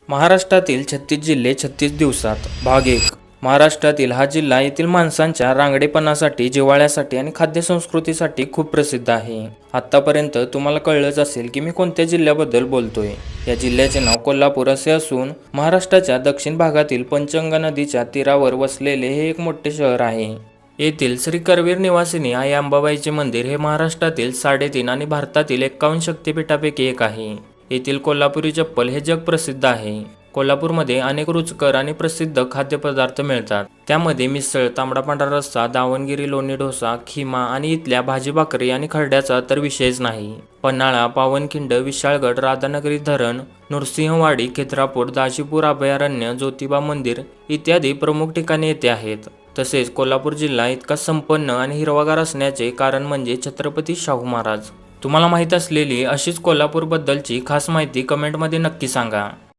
महाराष्ट्रातील 36 जिल्हे 36 दिवसात भाग 1. महाराष्ट्रातील हा जिल्हा येथील माणसांच्या रांगडेपणासाठी, जिव्हाळ्यासाठी आणि खाद्यसंस्कृतीसाठी खूप प्रसिद्ध आहे. आत्तापर्यंत तुम्हाला कळलंच असेल की मी कोणत्या जिल्ह्याबद्दल बोलतोय. या जिल्ह्याचे नाव कोल्हापूर असे असून महाराष्ट्राच्या दक्षिण भागातील पंचगंगा नदीच्या तीरावर वसलेले हे एक मोठे शहर आहे. येथील श्री करवीर निवासिनी आई अंबाबाईचे मंदिर हे महाराष्ट्रातील 3.5 आणि भारतातील 51 शक्तिपीठापैकी एक आहे. येथील कोल्हापुरी चप्पल हे जग प्रसिद्ध आहे. कोल्हापूरमध्ये अनेक रुचकर आणि प्रसिद्ध खाद्यपदार्थ मिळतात. त्यामध्ये मिसळ, तांबडा पांढरा रस्सा, दावणगिरी लोणी डोसा, खिमा आणि इथल्या भाजी भाकरी आणि खरड्याचा तर विषयच नाही. पन्हाळा, पावनखिंड, विशाळगड, राधानगरी धरण, नृसिंहवाडी, खिद्रापूर, दाजीपूर अभयारण्य, ज्योतिबा मंदिर इत्यादी प्रमुख ठिकाणे येथे आहेत. तसेच कोल्हापूर जिल्हा इतका संपन्न आणि हिरवागार असण्याचे कारण म्हणजे छत्रपती शाहू महाराज. तुम्हाला माहीत असलेली अशीच कोल्हापूरबद्दलची खास माहिती कमेंटमध्ये नक्की सांगा.